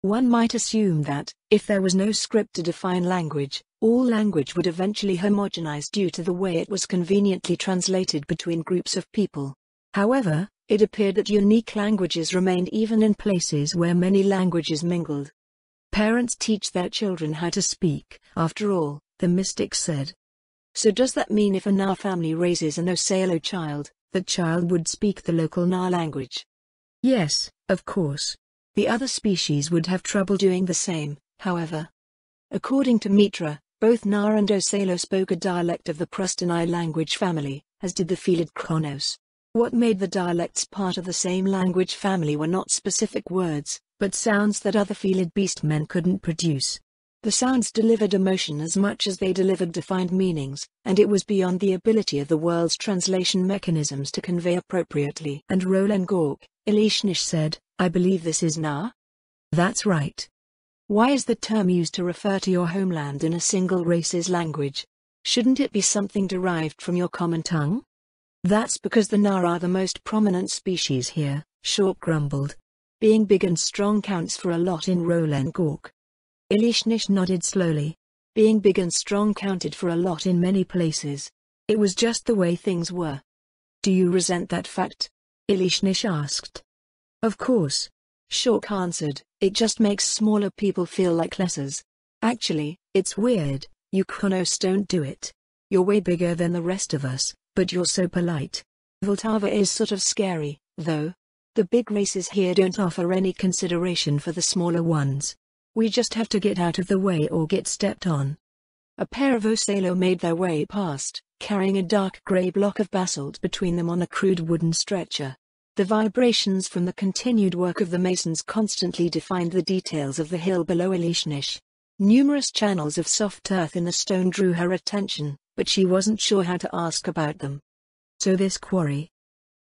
One might assume that, if there was no script to define language, all language would eventually homogenize due to the way it was conveniently translated between groups of people. However, it appeared that unique languages remained even in places where many languages mingled. Parents teach their children how to speak, after all, the mystic said. So does that mean if a Na family raises an Osalo child, the child would speak the local Na language? Yes, of course. The other species would have trouble doing the same, however. According to Mitra, both Na and Osalo spoke a dialect of the Prustani language family, as did the Felid Kronos. What made the dialects part of the same language family were not specific words, but sounds that other Felid beastmen couldn't produce. The sounds delivered emotion as much as they delivered defined meanings, and it was beyond the ability of the world's translation mechanisms to convey appropriately. And Roland Gork, Ilishnish said, I believe this is Na? That's right. Why is the term used to refer to your homeland in a single race's language? Shouldn't it be something derived from your common tongue? That's because the Na are the most prominent species here, Shork grumbled. Being big and strong counts for a lot in Roland Gork. Ilishnish nodded slowly. Being big and strong counted for a lot in many places. It was just the way things were. Do you resent that fact? Ilishnish asked. Of course. Shork answered, it just makes smaller people feel like lessers. Actually, it's weird, you Kronos don't do it. You're way bigger than the rest of us, but you're so polite. Vltava is sort of scary, though. The big races here don't offer any consideration for the smaller ones. We just have to get out of the way or get stepped on. A pair of Osalo made their way past, carrying a dark grey block of basalt between them on a crude wooden stretcher. The vibrations from the continued work of the masons constantly defined the details of the hill below Ilishnish. Numerous channels of soft earth in the stone drew her attention, but she wasn't sure how to ask about them. So this quarry?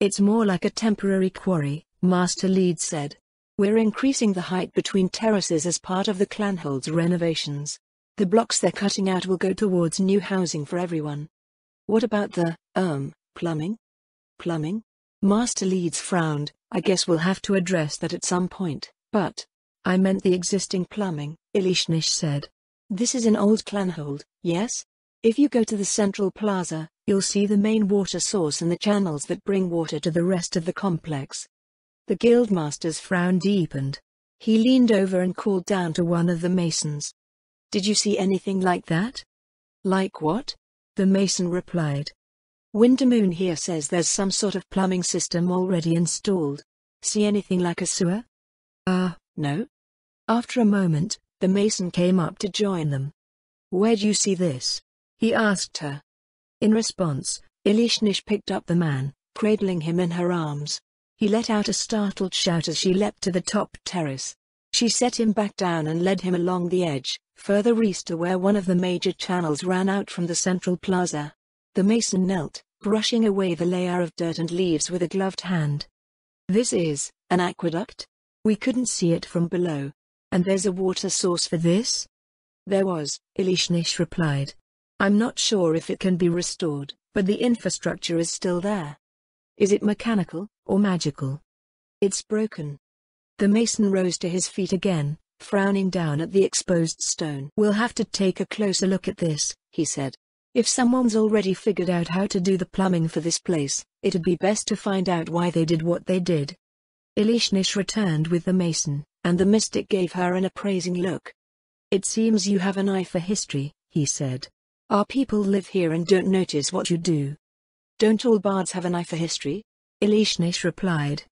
It's more like a temporary quarry, Master Lead said. We're increasing the height between terraces as part of the clanhold's renovations. The blocks they're cutting out will go towards new housing for everyone. What about the, plumbing? Plumbing? Master Leeds frowned. I guess we'll have to address that at some point, but... I meant the existing plumbing, Ilishnish said. This is an old clanhold, yes? If you go to the central plaza, you'll see the main water source and the channels that bring water to the rest of the complex. The guildmaster's frown deepened. He leaned over and called down to one of the masons. Did you see anything like that? Like what? The mason replied. Wintermoon here says there's some sort of plumbing system already installed. See anything like a sewer? No. After a moment, the mason came up to join them. Where'd you see this? He asked her. In response, Elishnish picked up the man, cradling him in her arms. He let out a startled shout as she leapt to the top terrace. She set him back down and led him along the edge, further east to where one of the major channels ran out from the central plaza. The mason knelt, brushing away the layer of dirt and leaves with a gloved hand. This is an aqueduct? We couldn't see it from below. And there's a water source for this? There was, Elishnish replied. I'm not sure if it can be restored, but the infrastructure is still there. Is it mechanical, or magical? It's broken. The mason rose to his feet again, frowning down at the exposed stone. We'll have to take a closer look at this, he said. If someone's already figured out how to do the plumbing for this place, it'd be best to find out why they did what they did. Elishnish returned with the mason, and the mystic gave her an appraising look. It seems you have an eye for history, he said. Our people live here and don't notice what you do. Don't all bards have an eye for history? Elishnish replied.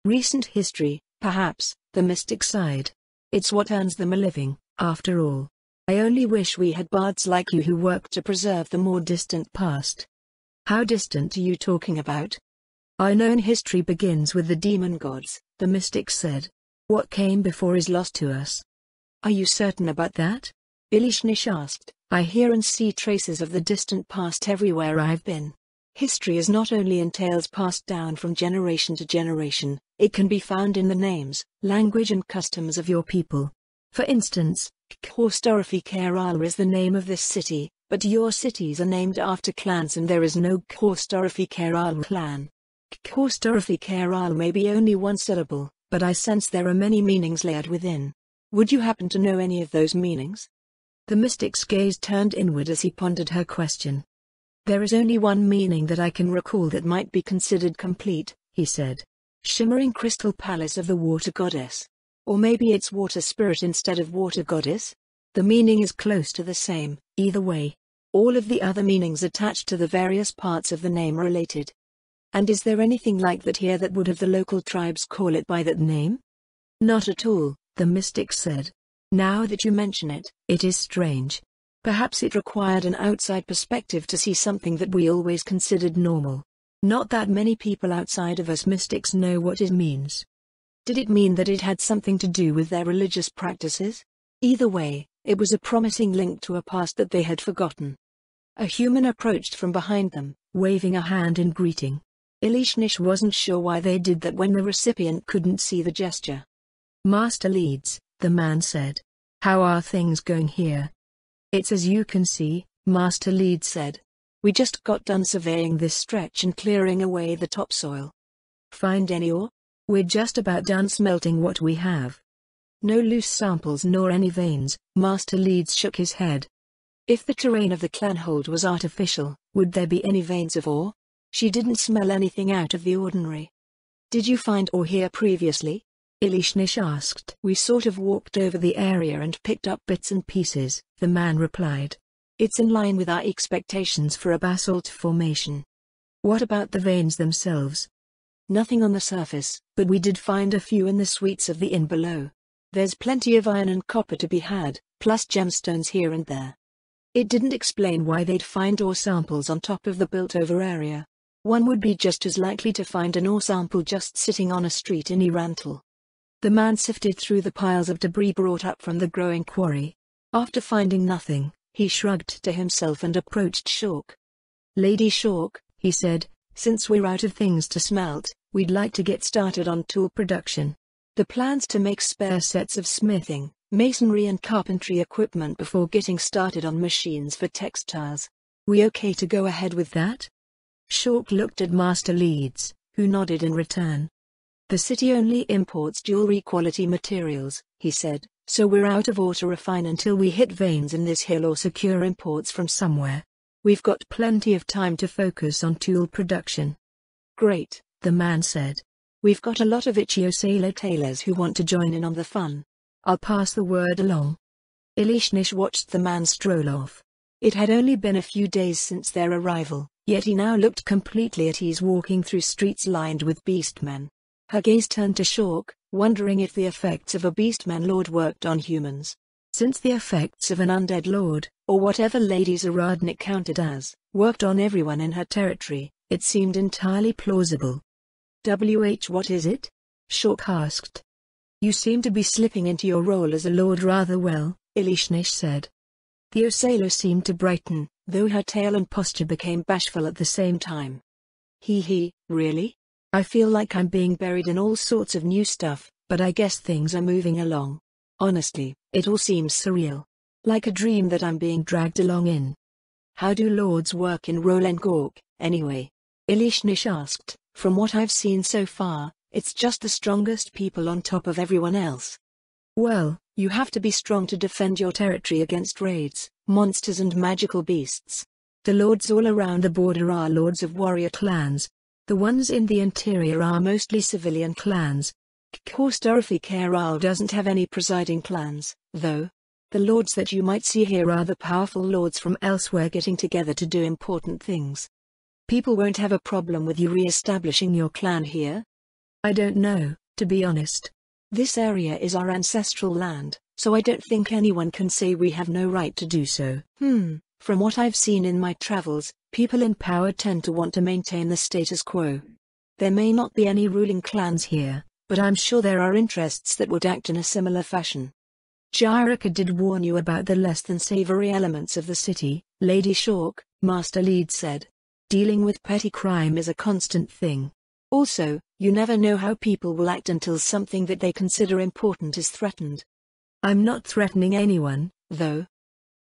Recent history, perhaps, the mystic sighed. It's what earns them a living, after all. I only wish we had bards like you who work to preserve the more distant past. How distant are you talking about? Our known history begins with the demon gods, the mystic said. What came before is lost to us. Are you certain about that? Elishnish asked. I hear and see traces of the distant past everywhere I've been. History is not only in tales passed down from generation to generation, it can be found in the names, language and customs of your people. For instance, Khostorfi Kerala is the name of this city, but your cities are named after clans and there is no Khostorfi Kerala clan. Khostorfi Kerala may be only one syllable, but I sense there are many meanings layered within. Would you happen to know any of those meanings? The mystic's gaze turned inward as he pondered her question. There is only one meaning that I can recall that might be considered complete, he said. Shimmering crystal palace of the water goddess. Or maybe it's water spirit instead of water goddess? The meaning is close to the same, either way. All of the other meanings attached to the various parts of the name are related. And is there anything like that here that would have the local tribes call it by that name? Not at all, the mystic said. Now that you mention it, it is strange. Perhaps it required an outside perspective to see something that we always considered normal. Not that many people outside of us mystics know what it means. Did it mean that it had something to do with their religious practices? Either way, it was a promising link to a past that they had forgotten. A human approached from behind them, waving a hand in greeting. Elishnish wasn't sure why they did that when the recipient couldn't see the gesture. Master Leeds, the man said. How are things going here? It's as you can see, Master Leeds said. We just got done surveying this stretch and clearing away the topsoil. Find any ore? We're just about done smelting what we have. No loose samples nor any veins, Master Leeds shook his head. If the terrain of the clanhold was artificial, would there be any veins of ore? She didn't smell anything out of the ordinary. Did you find ore here previously? Elishnish asked. We sort of walked over the area and picked up bits and pieces, the man replied. It's in line with our expectations for a basalt formation. What about the veins themselves? Nothing on the surface, but we did find a few in the suites of the inn below. There's plenty of iron and copper to be had, plus gemstones here and there. It didn't explain why they'd find ore samples on top of the built-over area. One would be just as likely to find an ore sample just sitting on a street in Irantal. The man sifted through the piles of debris brought up from the growing quarry. After finding nothing, he shrugged to himself and approached Shawk. Lady Shawk, he said, since we're out of things to smelt, we'd like to get started on tool production. The plans to make spare sets of smithing, masonry and carpentry equipment before getting started on machines for textiles. We okay to go ahead with that? Shawk looked at Master Leeds, who nodded in return. The city only imports jewelry quality materials, he said, so we're out of ore to refine until we hit veins in this hill or secure imports from somewhere. We've got plenty of time to focus on tool production. Great, the man said. We've got a lot of Ichiosala tailors who want to join in on the fun. I'll pass the word along. Elishnish watched the man stroll off. It had only been a few days since their arrival, yet he now looked completely at ease walking through streets lined with beastmen. Her gaze turned to Shawk, wondering if the effects of a beastman lord worked on humans. Since the effects of an undead lord, or whatever Lady Zaradnik counted as, worked on everyone in her territory, it seemed entirely plausible. What is it? Shawk asked. You seem to be slipping into your role as a lord rather well, Ilishnish said. The Osalo seemed to brighten, though her tale and posture became bashful at the same time. Really? I feel like I'm being buried in all sorts of new stuff, but I guess things are moving along. Honestly, it all seems surreal. Like a dream that I'm being dragged along in. How do lords work in Rolengork, anyway? Ilishnish asked. From what I've seen so far, it's just the strongest people on top of everyone else. Well, you have to be strong to defend your territory against raids, monsters and magical beasts. The lords all around the border are lords of warrior clans. The ones in the interior are mostly civilian clans. Kostorofi Keral doesn't have any presiding clans, though. The lords that you might see here are the powerful lords from elsewhere getting together to do important things. People won't have a problem with you re-establishing your clan here? I don't know, to be honest. This area is our ancestral land, so I don't think anyone can say we have no right to do so. From what I've seen in my travels, people in power tend to want to maintain the status quo. There may not be any ruling clans here, but I'm sure there are interests that would act in a similar fashion. Jirika did warn you about the less than savory elements of the city, Lady Shawk, Master Lead said. Dealing with petty crime is a constant thing. Also, you never know how people will act until something that they consider important is threatened. I'm not threatening anyone, though.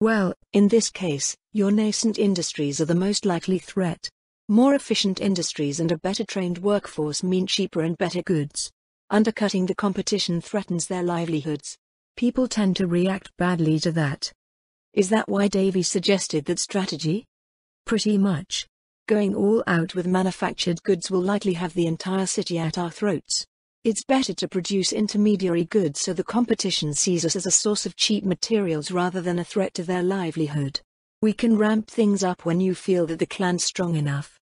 Well, in this case, your nascent industries are the most likely threat. More efficient industries and a better trained workforce mean cheaper and better goods. Undercutting the competition threatens their livelihoods. People tend to react badly to that. Is that why Davy suggested that strategy? Pretty much. Going all out with manufactured goods will likely have the entire city at our throats. It's better to produce intermediary goods so the competition sees us as a source of cheap materials rather than a threat to their livelihood. We can ramp things up when you feel that the clan's strong enough.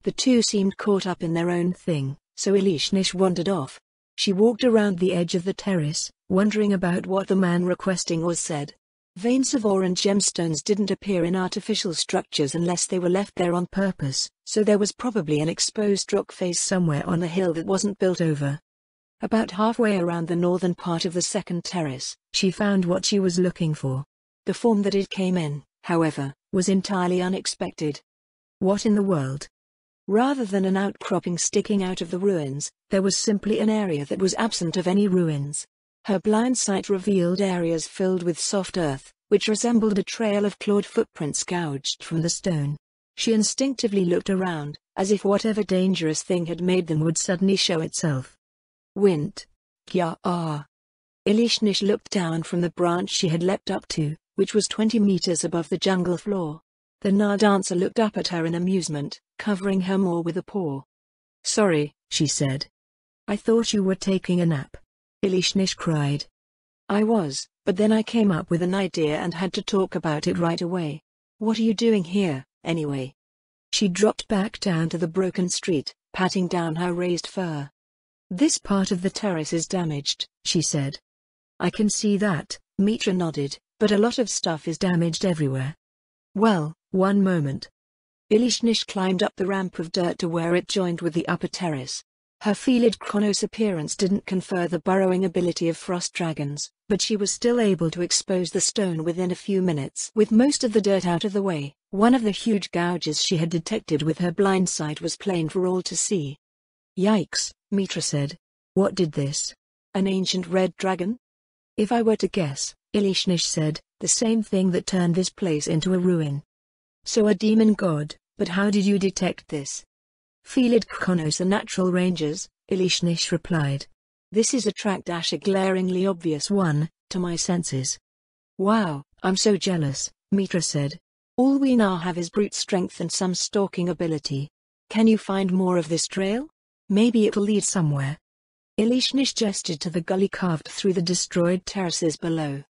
The two seemed caught up in their own thing, so Ilishnish wandered off. She walked around the edge of the terrace, wondering about what the man requesting was said. Veins of ore and gemstones didn't appear in artificial structures unless they were left there on purpose, so there was probably an exposed rock face somewhere on the hill that wasn't built over. About halfway around the northern part of the second terrace, she found what she was looking for. The form that it came in, however, was entirely unexpected. What in the world? Rather than an outcropping sticking out of the ruins, there was simply an area that was absent of any ruins. Her blind sight revealed areas filled with soft earth, which resembled a trail of clawed footprints gouged from the stone. She instinctively looked around, as if whatever dangerous thing had made them would suddenly show itself. Wind. Kya ah. Ilishnish looked down from the branch she had leapt up to, which was 20 meters above the jungle floor. The Na dancer looked up at her in amusement, covering her maw with a paw. Sorry, she said. I thought you were taking a nap. Ilishnish cried. I was, but then I came up with an idea and had to talk about it right away. What are you doing here, anyway? She dropped back down to the broken street, patting down her raised fur. This part of the terrace is damaged, she said. I can see that, Mitra nodded, but a lot of stuff is damaged everywhere. Well, one moment. Ilishnish climbed up the ramp of dirt to where it joined with the upper terrace. Her Felid Chronos appearance didn't confer the burrowing ability of frost dragons, but she was still able to expose the stone within a few minutes. With most of the dirt out of the way, one of the huge gouges she had detected with her blind sight was plain for all to see. Yikes, Mitra said. What did this? An ancient red dragon? If I were to guess, Ilishnish said, the same thing that turned this place into a ruin. So a demon god, but how did you detect this? Felid Chronos are natural rangers, Ilishnish replied. This is a glaringly obvious one, to my senses. Wow, I'm so jealous, Mitra said. All we now have is brute strength and some stalking ability. Can you find more of this trail? Maybe it'll lead somewhere. Ilishnish gestured to the gully carved through the destroyed terraces below.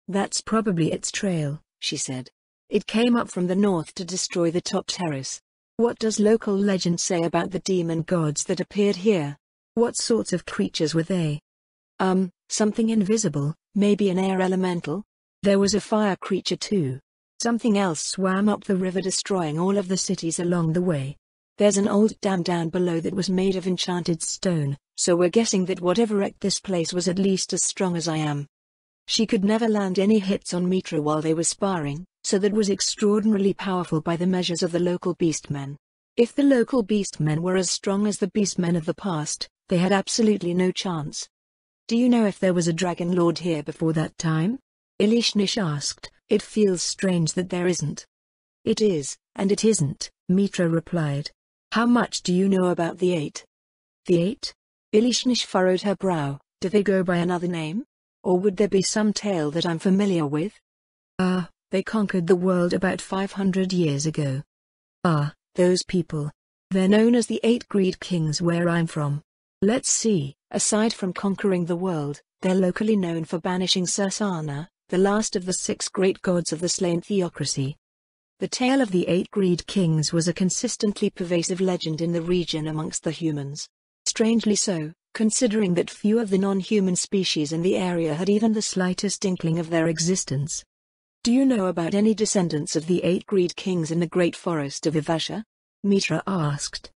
That's probably its trail, she said. It came up from the north to destroy the top terrace. What does local legend say about the demon gods that appeared here? What sorts of creatures were they? Something invisible, maybe an air elemental? There was a fire creature too. Something else swam up the river, destroying all of the cities along the way. There's an old dam down below that was made of enchanted stone, so we're guessing that whatever wrecked this place was at least as strong as I am. She could never land any hits on Mitra while they were sparring, so that was extraordinarily powerful by the measures of the local beastmen. If the local beastmen were as strong as the beastmen of the past, they had absolutely no chance. Do you know if there was a dragon lord here before that time? Ilishnish asked. It feels strange that there isn't. It is, and it isn't, Mitra replied. How much do you know about the Eight? The Eight? Ilishnish furrowed her brow. Do they go by another name? Or would there be some tale that I'm familiar with? They conquered the world about 500 years ago. Those people. They're known as the Eight Greed Kings where I'm from. Let's see, aside from conquering the world, they're locally known for banishing Sursana, the last of the 6 great gods of the slain theocracy. The tale of the 8 Greed Kings was a consistently pervasive legend in the region amongst the humans. Strangely so, considering that few of the non-human species in the area had even the slightest inkling of their existence. Do you know about any descendants of the 8 Greed Kings in the Great Forest of Ivasha? Mitra asked.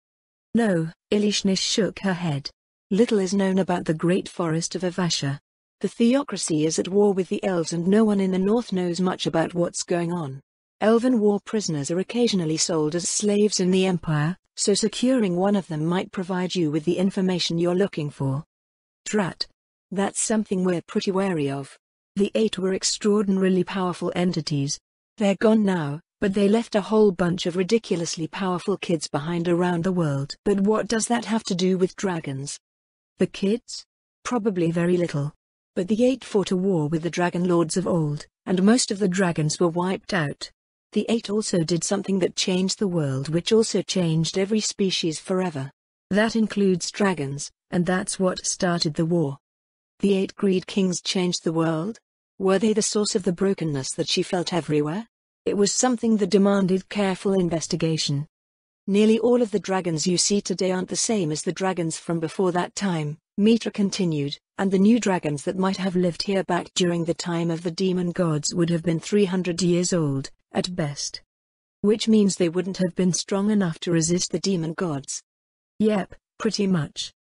No, Ilishnish shook her head. Little is known about the Great Forest of Ivasha. The theocracy is at war with the elves and no one in the north knows much about what's going on. Elven war prisoners are occasionally sold as slaves in the Empire, so securing one of them might provide you with the information you're looking for. Drat. That's something we're pretty wary of. The 8 were extraordinarily powerful entities. They're gone now, but they left a whole bunch of ridiculously powerful kids behind around the world. But what does that have to do with dragons? The kids? Probably very little. But the 8 fought a war with the dragon lords of old, and most of the dragons were wiped out. The 8 also did something that changed the world, which also changed every species forever. That includes dragons, and that's what started the war. The 8 Greed Kings changed the world? Were they the source of the brokenness that she felt everywhere? It was something that demanded careful investigation. Nearly all of the dragons you see today aren't the same as the dragons from before that time, Mitra continued, and the new dragons that might have lived here back during the time of the demon gods would have been 300 years old, at best. Which means they wouldn't have been strong enough to resist the demon gods. Yep, pretty much.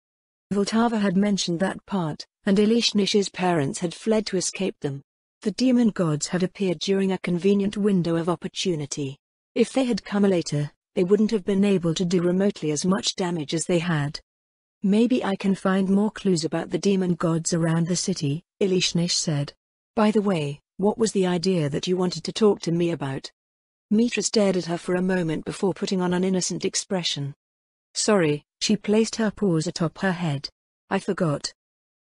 Vltava had mentioned that part, and Ilishnish's parents had fled to escape them. The demon gods had appeared during a convenient window of opportunity. If they had come later, they wouldn't have been able to do remotely as much damage as they had. Maybe I can find more clues about the demon gods around the city, Ilishnish said. By the way, what was the idea that you wanted to talk to me about? Mitra stared at her for a moment before putting on an innocent expression. Sorry, she placed her paws atop her head. I forgot.